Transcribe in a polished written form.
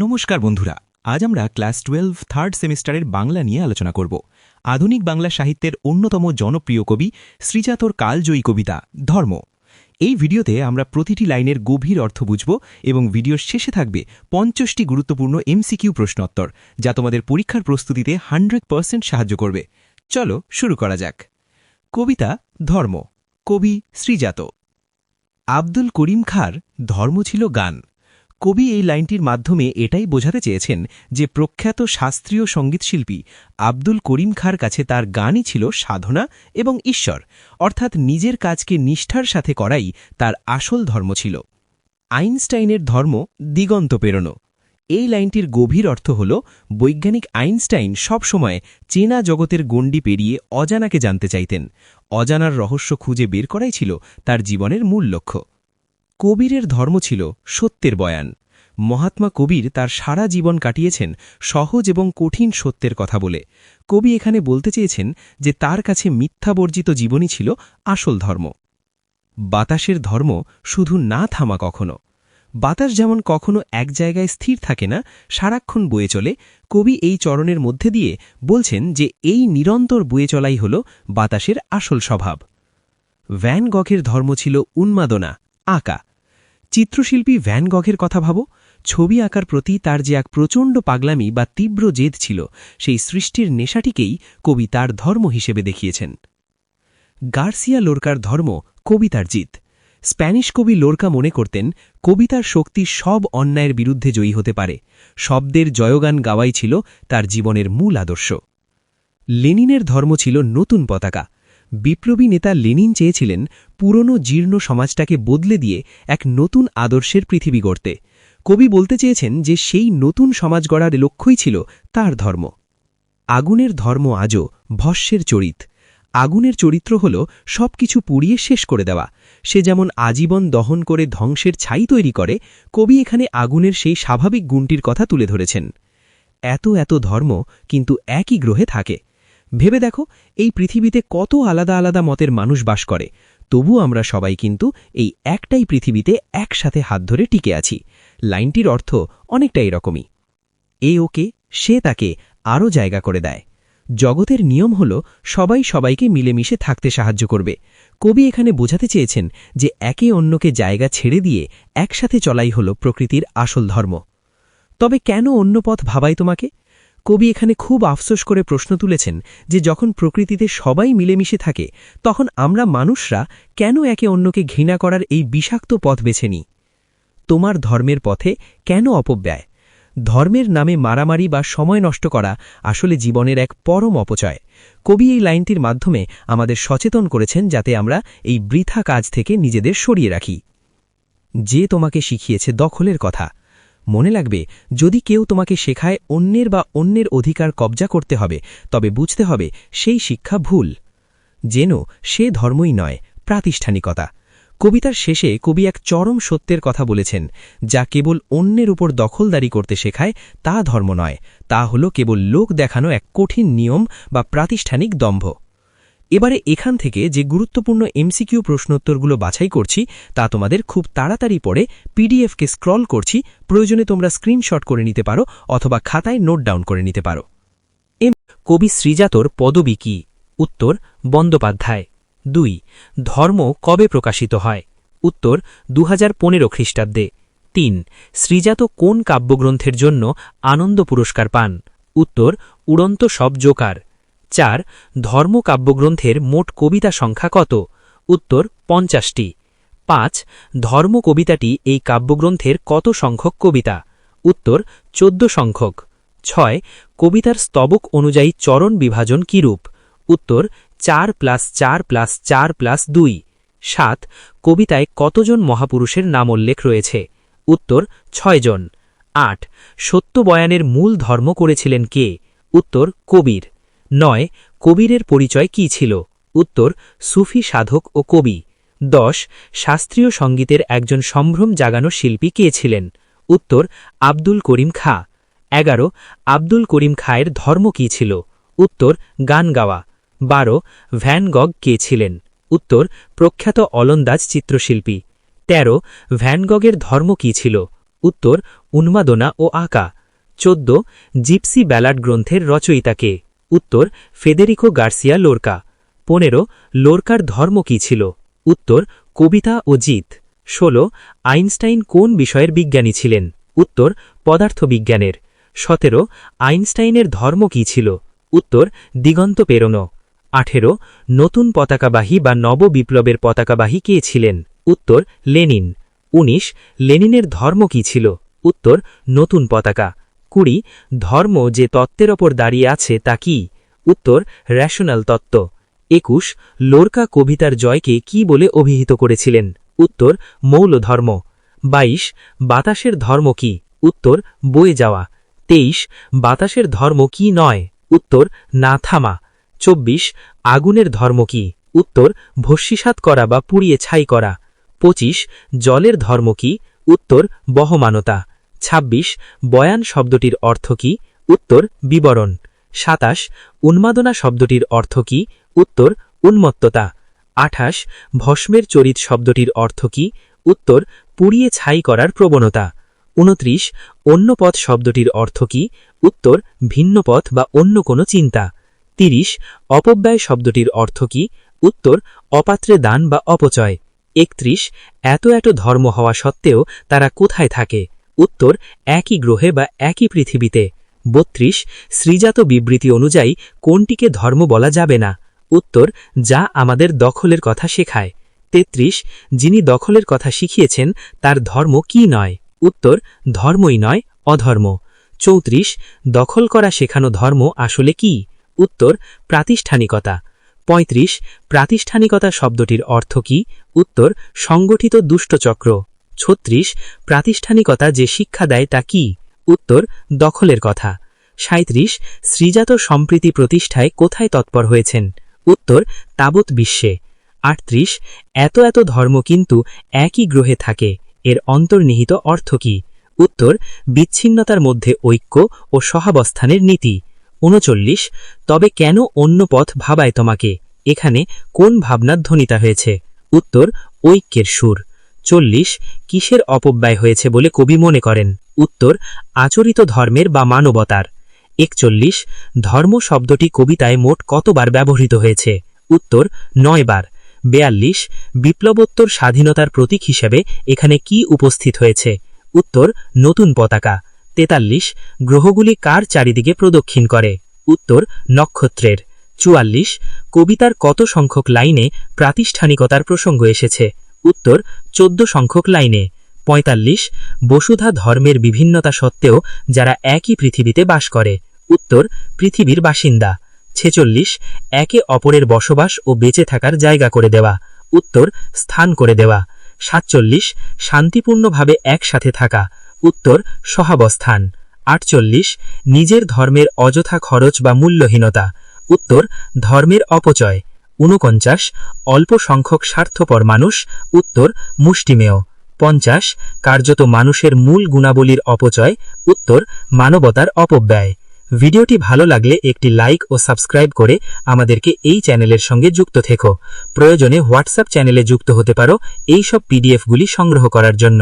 নমস্কার বন্ধুরা, আজ আমরা ক্লাস 12 থার্ড সেমিস্টারের বাংলা নিয়ে আলোচনা করব। আধুনিক বাংলা সাহিত্যের অন্যতম জনপ্রিয় কবি শ্রীজাতর কালজয়ী কবিতা ধর্ম। এই ভিডিওতে আমরা প্রতিটি লাইনের গভীর অর্থ বুঝব এবং ভিডিওর শেষে থাকবে 50টি গুরুত্বপূর্ণ এমসিকিউ প্রশ্নোত্তর, যা তোমাদের পরীক্ষার প্রস্তুতিতে 100% সাহায্য করবে। চলো শুরু করা যাক। কবিতা ধর্ম, কবি শ্রীজাত। আব্দুল করিম খাঁর ধর্ম ছিল গান। কবি এই লাইনটির মাধ্যমে এটাই বোঝাতে চেয়েছেন যে প্রখ্যাত শাস্ত্রীয় সঙ্গীতশিল্পী আব্দুল করিম খাঁর কাছে তার গানই ছিল সাধনা এবং ঈশ্বর, অর্থাৎ নিজের কাজকে নিষ্ঠার সাথে করাই তার আসল ধর্ম ছিল। আইনস্টাইনের ধর্ম দিগন্ত পেরোনো। এই লাইনটির গভীর অর্থ হল, বৈজ্ঞানিক আইনস্টাইন সবসময় চেনা জগতের গণ্ডি পেরিয়ে অজানাকে জানতে চাইতেন। অজানার রহস্য খুঁজে বের করাই ছিল তার জীবনের মূল লক্ষ্য। কবীরের ধর্ম ছিল সত্যের বয়ান। মহাত্মা কবীর তার সারা জীবন কাটিয়েছেন সহজ এবং কঠিন সত্যের কথা বলে। কবি এখানে বলতে চেয়েছেন যে তার কাছে মিথ্যাবর্জিত জীবনই ছিল আসল ধর্ম। বাতাসের ধর্ম শুধু না থামা কখনো। বাতাস যেমন কখনো এক জায়গায় স্থির থাকে না, সারাক্ষণ বয়ে চলে, কবি এই চরণের মধ্যে দিয়ে বলছেন যে এই নিরন্তর বয়ে চলাই হল বাতাসের আসল স্বভাব। ভ্যান গঘের ধর্ম ছিল উন্মাদনা, আঁকা। চিত্রশিল্পী ভ্যান গঘের কথা ভাবো। ছবি আঁকার প্রতি তার যে এক প্রচণ্ড পাগলামি বা তীব্র জেদ ছিল, সেই সৃষ্টির নেশাটিকেই কবি তার ধর্ম হিসেবে দেখিয়েছেন। গার্সিয়া লোরকার ধর্ম কবিতার জিত। স্প্যানিশ কবি লোরকা মনে করতেন কবিতার শক্তি সব অন্যায়ের বিরুদ্ধে জয়ী হতে পারে। শব্দের জয়গান গাওয়াই ছিল তার জীবনের মূল আদর্শ। লেনিনের ধর্ম ছিল নতুন পতাকা। বিপ্লবী নেতা লেনিন চেয়েছিলেন পুরনো জীর্ণ সমাজটাকে বদলে দিয়ে এক নতুন আদর্শের পৃথিবী গড়তে। কবি বলতে চেয়েছেন যে সেই নতুন সমাজ গড়ার লক্ষ্যই ছিল তার ধর্ম। আগুনের ধর্ম আজও ভস্যের চরিত। আগুনের চরিত্র হল সবকিছু পুড়িয়ে শেষ করে দেওয়া। সে যেমন আজীবন দহন করে ধ্বংসের ছাই তৈরি করে, কবি এখানে আগুনের সেই স্বাভাবিক গুণটির কথা তুলে ধরেছেন। এত এত ধর্ম কিন্তু একই গ্রহে থাকে। ভেবে দেখো, এই পৃথিবীতে কত আলাদা আলাদা মতের মানুষ বাস করে, তবু আমরা সবাই কিন্তু এই একটাই পৃথিবীতে একসাথে হাত ধরে টিকে আছি। লাইনটির অর্থ অনেকটা এরকমই। এ ওকে, সে তাকে আরও জায়গা করে দেয়। জগতের নিয়ম হল সবাই সবাইকে মিলেমিশে থাকতে সাহায্য করবে। কবি এখানে বোঝাতে চেয়েছেন যে একে অন্যকে জায়গা ছেড়ে দিয়ে একসাথে চলাই হল প্রকৃতির আসল ধর্ম। তবে কেন অন্য পথ ভাবাই তোমাকে? কবি এখানে খুব আফসোস করে প্রশ্ন তুলেছেন যে যখন প্রকৃতিতে সবাই মিলেমিশে থাকে, তখন আমরা মানুষরা কেন একে অন্যকে ঘৃণা করার এই বিষাক্ত পথ বেছে নিই? তোমার ধর্মের পথে কেন অপব্যয়? ধর্মের নামে মারামারি বা সময় নষ্ট করা আসলে জীবনের এক পরম অপচয়। কবি এই লাইনটির মাধ্যমে আমাদের সচেতন করেছেন যাতে আমরা এই বৃথা কাজ থেকে নিজেদের সরিয়ে রাখি। যে তোমাকে শিখিয়েছে দখলের কথা। মনে লাগবে, যদি কেউ তোমাকে শেখায় অন্যের বা অন্যের অধিকার কবজা করতে হবে, তবে বুঝতে হবে সেই শিক্ষা ভুল। যেন সে ধর্মই নয়, প্রাতিষ্ঠানিকতা। কবিতার শেষে কবি এক চরম সত্যের কথা বলেছেন, যা কেবল অন্যের উপর দখলদারি করতে শেখায় তা ধর্ম নয়, তা হল কেবল লোক দেখানো এক কঠিন নিয়ম বা প্রাতিষ্ঠানিক দম্ভ। এবারে এখান থেকে যে গুরুত্বপূর্ণ এমসিকিউ প্রশ্নোত্তরগুলো বাছাই করছি তা তোমাদের খুব তাড়াতাড়ি পড়ে পিডিএফকে স্ক্রল করছি, প্রয়োজনে তোমরা স্ক্রিনশট করে নিতে পারো অথবা খাতায় নোট ডাউন করে নিতে পারো। কবি শ্রীজাতর পদবী কি? উত্তর, বন্দ্যোপাধ্যায়। 2. ধর্ম কবে প্রকাশিত হয়? উত্তর, 2015 খ্রিস্টাব্দে। 3. শ্রীজাত কোন কাব্যগ্রন্থের জন্য আনন্দ পুরস্কার পান? উত্তর, উড়ন্ত সব জোকার। 4. ধর্ম কাব্যগ্রন্থের মোট কবিতা সংখ্যা কত? উত্তর, 50টি। 5. ধর্ম কবিতাটি এই কাব্যগ্রন্থের কত সংখ্যক কবিতা? উত্তর, 14 সংখ্যক। 6. কবিতার স্তবক অনুযায়ী চরণ বিভাজন কিরূপ? উত্তর, 4+4+4+2। 7. কবিতায় কতজন মহাপুরুষের নামোল্লেখ রয়েছে? উত্তর, 6 জন। 8. সত্য বয়ানের মূল ধর্ম করেছিলেন কে? উত্তর, কবীর। 9. কবীরের পরিচয় কি ছিল? উত্তর, সুফি সাধক ও কবি। 10. শাস্ত্রীয় সঙ্গীতের একজন সম্ভ্রম জাগানো শিল্পী কে ছিলেন? উত্তর, আব্দুল করিম খাঁ। 11. আব্দুল করিম খাঁয়ের ধর্ম কি ছিল? উত্তর, গান গাওয়া। 12. ভ্যান গগ কে ছিলেন? উত্তর, প্রখ্যাত অলন্দাজ চিত্রশিল্পী। 13. ভ্যান গগের ধর্ম কি ছিল? উত্তর উন্মাদনা ও আঁকা। 14 জিপসি ব্যালাড গ্রন্থের রচয়িতা কে? উত্তর ফেদেরিকো গার্সিয়া লোরকা। 15 লোরকার ধর্ম কী ছিল? উত্তর কবিতা ও জিত। 16 আইনস্টাইন কোন বিষয়ের বিজ্ঞানী ছিলেন? উত্তর পদার্থবিজ্ঞানের। 17 আইনস্টাইনের ধর্ম কী ছিল? উত্তর দিগন্ত পেরোনো। 18 নতুন পতাকাবাহী বা নব বিপ্লবের পতাকাবাহী কে ছিলেন? উত্তর লেনিন। 19 লেনিনের ধর্ম কী ছিল? উত্তর নতুন পতাকা। 20 ধর্ম যে তত্ত্বের ওপর দাঁড়িয়ে আছে তা কি? উত্তর রেশনাল তত্ত্ব। 21 লোরকা কবিতার জয়কে কি বলে অভিহিত করেছিলেন? উত্তর মৌলধর্ম। 22 বাতাসের ধর্ম কি? উত্তর বয়ে যাওয়া। 23 বাতাসের ধর্ম কি নয়? উত্তর না থামা। 24 আগুনের ধর্ম কি? উত্তর ভস্মীসাৎ করা বা পুড়িয়ে ছাই করা। 25 জলের ধর্ম কি? উত্তর বহমানতা। 26 বয়ান শব্দটির অর্থ কি? উত্তর বিবরণ। 27 উন্মাদনা শব্দটির অর্থ কি? উত্তর উন্মত্ততা। 28 ভস্মের চরিত শব্দটির অর্থ কি? উত্তর পুড়িয়ে ছাই করার প্রবণতা। 29 অন্য পথ শব্দটির অর্থ কি? উত্তর ভিন্ন পথ বা অন্য কোনো চিন্তা। 30 অপব্যয় শব্দটির অর্থ কি? উত্তর অপাত্রে দান বা অপচয়। 31 এত এত ধর্ম হওয়া সত্ত্বেও তারা কোথায় থাকে? উত্তর একই গ্রহে বা একই পৃথিবীতে। 32 শ্রীজাত বিবৃতি অনুযায়ী কোনটিকে ধর্ম বলা যাবে না? উত্তর যা আমাদের দখলের কথা শেখায়। 33 যিনি দখলের কথা শিখিয়েছেন তার ধর্ম কি নয়? উত্তর ধর্মই নয়, অধর্ম। 34 দখল করা শেখানো ধর্ম আসলে কি? উত্তর প্রাতিষ্ঠানিকতা। 35 প্রাতিষ্ঠানিকতা শব্দটির অর্থ কি? উত্তর সংগঠিত দুষ্টচক্র। 36 প্রাতিষ্ঠানিকতা যে শিক্ষা দেয় তা কি? উত্তর দখলের কথা। 37 শ্রীজাত সম্প্রীতি প্রতিষ্ঠায় কোথায় তৎপর হয়েছেন? উত্তর তাবৎ বিশ্বে। 38 এত এত ধর্ম কিন্তু একই গ্রহে থাকে, এর অন্তর্নিহিত অর্থ কি? উত্তর বিচ্ছিন্নতার মধ্যে ঐক্য ও সহাবস্থানের নীতি। 39 তবে কেন অন্য পথ ভাবায় তোমাকে? এখানে কোন ভাবনার ধ্বনিতা হয়েছে? উত্তর ঐক্যের সুর। 40 কিসের অপব্যয় হয়েছে বলে কবি মনে করেন? উত্তর আচরিত ধর্মের বা মানবতার। 41 ধর্ম শব্দটি কবিতায় মোট কতবার ব্যবহৃত হয়েছে? উত্তর 9 বার। 42 বিপ্লবোত্তর স্বাধীনতার প্রতীক হিসেবে এখানে কি উপস্থিত হয়েছে? উত্তর নতুন পতাকা। 43 গ্রহগুলি কার চারিদিকে প্রদক্ষিণ করে? উত্তর নক্ষত্রের। 44 কবিতার কত সংখ্যক লাইনে প্রাতিষ্ঠানিকতার প্রসঙ্গ এসেছে? উত্তর 14 সংখ্যক লাইনে। 45 বসুধা ধর্মের বিভিন্নতা সত্ত্বেও যারা একই পৃথিবীতে বাস করে? উত্তর পৃথিবীর বাসিন্দা। 46 একে অপরের বসবাস ও বেঁচে থাকার জায়গা করে দেওয়া? উত্তর স্থান করে দেওয়া। 47 শান্তিপূর্ণভাবে একসাথে থাকা? উত্তর সহাবস্থান। 48 নিজের ধর্মের অযথা খরচ বা মূল্যহীনতা? উত্তর ধর্মের অপচয়। 49 অল্প সংখ্যক স্বার্থপর মানুষ? উত্তর মুষ্টিমেয়। 50 কার্যত মানুষের মূল গুণাবলীর অপচয়? উত্তর মানবতার অপব্যয়। ভিডিওটি ভালো লাগলে একটি লাইক ও সাবস্ক্রাইব করে আমাদেরকে এই চ্যানেলের সঙ্গে যুক্ত থেকো। প্রয়োজনে হোয়াটসঅ্যাপ চ্যানেলে যুক্ত হতে পারো এই সব পিডিএফগুলি সংগ্রহ করার জন্য।